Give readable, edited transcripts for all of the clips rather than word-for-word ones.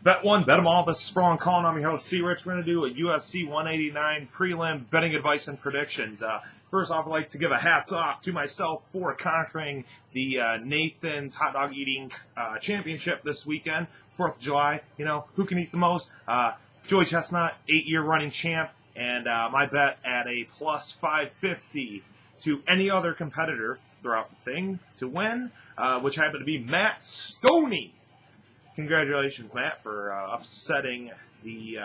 Bet one, bet 'em all. This is Sprawn calling. I'm your host, C. Rich. We're going to do a UFC 189 prelim betting advice and predictions. First off, I'd like to give a hats off to myself for conquering the Nathan's Hot Dog Eating Championship this weekend, 4th of July. You know, who can eat the most? Joey Chestnut, 8-year running champ, and my bet at a plus 550 to any other competitor throughout the thing to win, which happened to be Matt Stoney. Congratulations, Matt, for upsetting the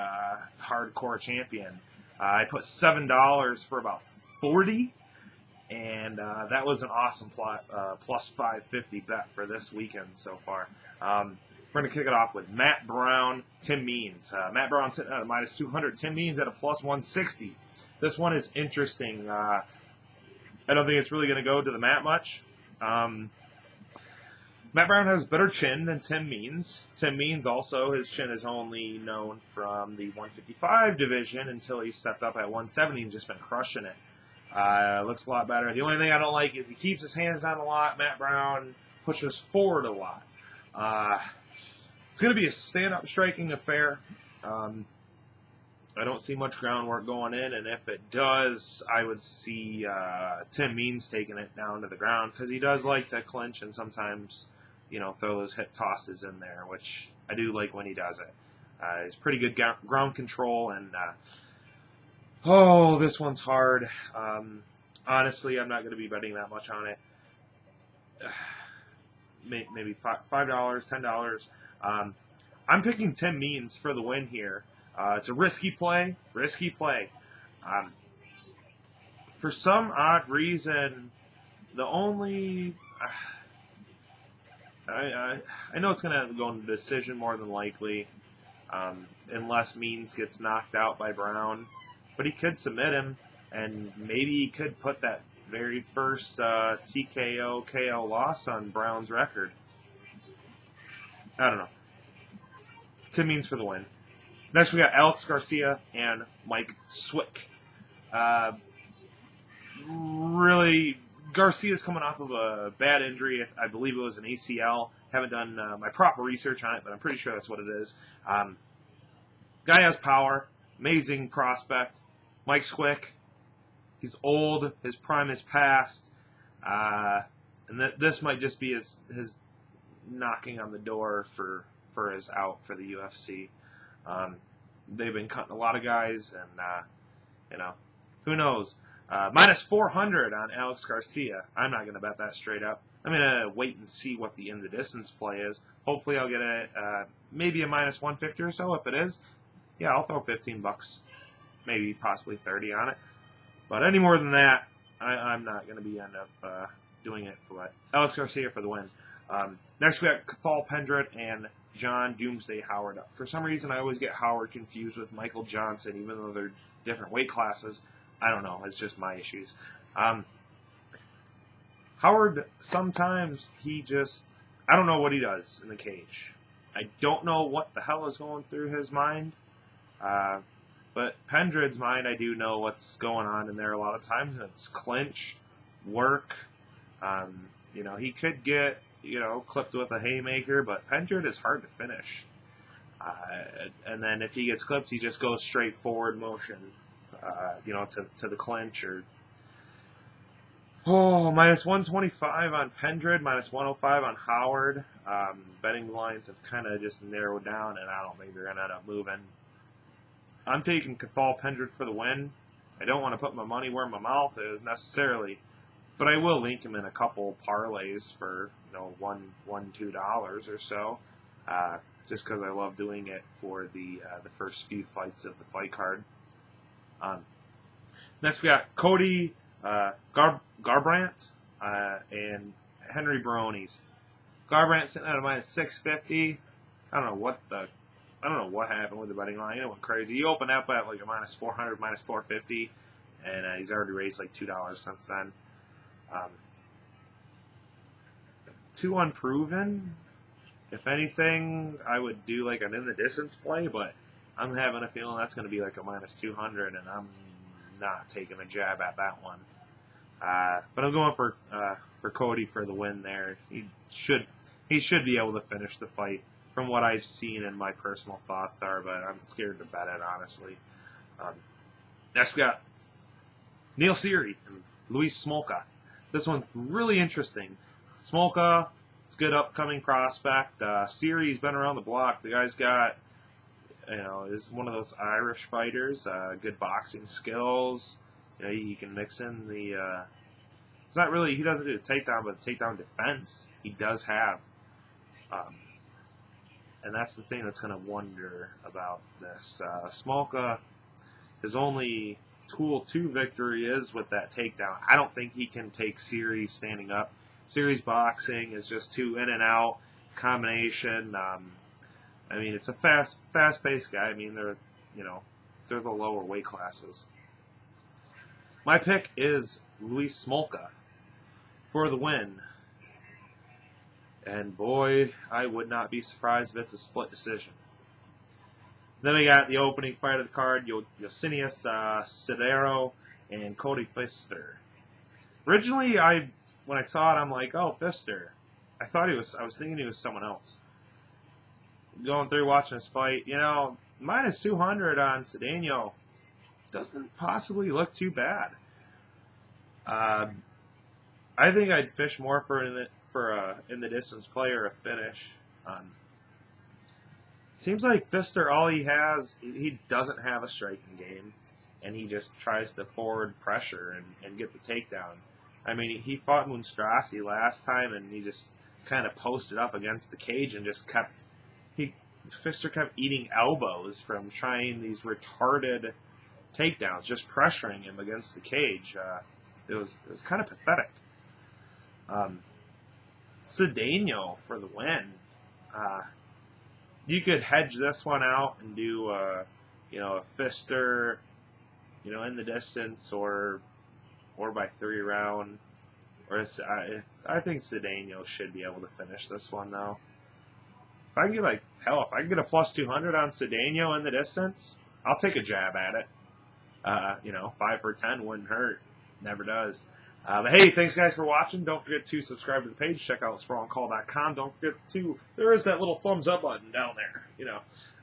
hardcore champion. I put $7 for about 40, and that was an awesome plus 550 bet for this weekend so far. We're going to kick it off with Matt Brown, Tim Means. Matt Brown sitting at a minus 200, Tim Means at a plus 160. This one is interesting. I don't think it's really going to go to the mat much. Matt Brown has better chin than Tim Means. Tim Means also, his chin is only known from the 155 division until he stepped up at 170 and just been crushing it. Looks a lot better. The only thing I don't like is he keeps his hands down a lot. Matt Brown pushes forward a lot. It's going to be a stand-up striking affair. I don't see much groundwork going in, and if it does, I would see Tim Means taking it down to the ground because he does like to clinch and sometimes, you know, throw those hip tosses in there, which I do like when he does it. He's pretty good ground control, and this one's hard. Honestly, I'm not going to be betting that much on it. Maybe $5, $10. I'm picking Tim Means for the win here. It's a risky play. For some odd reason, the only... I know it's going to go into decision more than likely, unless Means gets knocked out by Brown. But he could submit him, and maybe he could put that very first TKO KO loss on Brown's record. I don't know. Tim Means for the win. Next, we got Alex Garcia and Mike Swick. Really, Garcia's coming off of a bad injury. I believe it was an ACL. Haven't done my proper research on it, but I'm pretty sure that's what it is. Guy has power. Amazing prospect. Mike Swick. He's old. His prime is past. And this might just be his knocking on the door for his out for the UFC. They've been cutting a lot of guys, and, who knows? Minus 400 on Alex Garcia. I'm not going to bet that straight up. I'm going to wait and see what the in the distance play is. Hopefully I'll get maybe a minus 150 or so. If it is, yeah, I'll throw $15, maybe possibly 30 on it. But any more than that, I'm not going to end up doing it for what? Alex Garcia for the win. Next we got Cathal Pendred and John Doomsday Howard. For some reason, I always get Howard confused with Michael Johnson, even though they're different weight classes. I don't know. It's just my issues. Howard, sometimes I don't know what he does in the cage. I don't know what the hell is going through his mind. But Pendred's mind, I do know what's going on in there a lot of times. It's clinch, work. He could get clipped with a haymaker, but Pendred is hard to finish. And then if he gets clipped, he just goes straight forward motion, to the clinch. Minus 125 on Pendred, minus 105 on Howard. Betting lines have kind of just narrowed down, and I don't think they're going to end up moving. I'm taking Cathal Pendred for the win. I don't want to put my money where my mouth is necessarily, but I will link him in a couple parlays for $1-2 or so, just because I love doing it for the first few fights of the fight card. Next we got Cody Garbrandt and Henry Barones. Garbrandt sitting at a minus 650. I don't know what happened with the betting line. It went crazy. He opened up at like a minus 400, minus 450, and he's already raised like $2 since then. Too unproven. If anything, I would do like an in the distance play, but I'm having a feeling that's going to be like a minus 200, and I'm not taking a jab at that one. But I'm going for Cody for the win there. He should be able to finish the fight from what I've seen, and my personal thoughts are, but I'm scared to bet it, honestly. Next we got Neil Seery and Luis Smolka. This one's really interesting. Smolka, it's a good upcoming prospect. Seery's been around the block. The guy's got, is one of those Irish fighters. Good boxing skills. He can mix in the. It's not really, he doesn't do the takedown, but the takedown defense he does have. And that's the thing that's going to wonder about this. Smolka, his only tool to victory is with that takedown. I don't think he can take Seery standing up. Seery's boxing is just too in and out combination. It's a fast-paced guy. They're the lower weight classes. My pick is Luis Smolka for the win. And boy, I would not be surprised if it's a split decision. Then we got the opening fight of the card, Yosinius Cedero and Cody Pfister. Originally, when I saw it, I'm like, oh, Pfister. I was thinking he was someone else. Going through watching this fight, minus 200 on Cedeno doesn't possibly look too bad. I think I'd fish more for in the distance play or a finish. Seems like Pfister, all he has, he doesn't have a striking game, and he just tries to forward pressure and get the takedown. He fought Monstrasi last time, and he just kind of posted up against the cage and just Pfister kept eating elbows from trying these retarded takedowns, just pressuring him against the cage. It was kind of pathetic. Cedeno for the win. You could hedge this one out and do a Pfister, in the distance or by 3 round. Or I think Cedeno should be able to finish this one though. If I can get a plus 200 on Cedeno in the distance, I'll take a jab at it. 5 for 10 wouldn't hurt. Never does. But hey, thanks guys for watching. Don't forget to subscribe to the page. Check out sprawlandcall.com. Don't forget there is that little thumbs up button down there.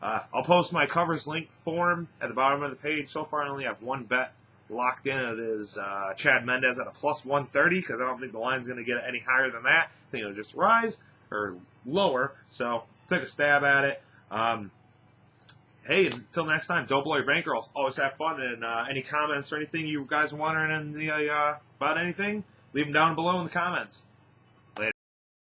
I'll post my covers link form at the bottom of the page. So far I only have one bet locked in. It is Chad Mendez at a plus 130 because I don't think the line's going to get any higher than that. I think it'll just rise or lower. So took a stab at it. Hey, until next time, don't blow your bankrolls. Always have fun. And any comments or anything you guys are wondering about anything, leave them down below in the comments.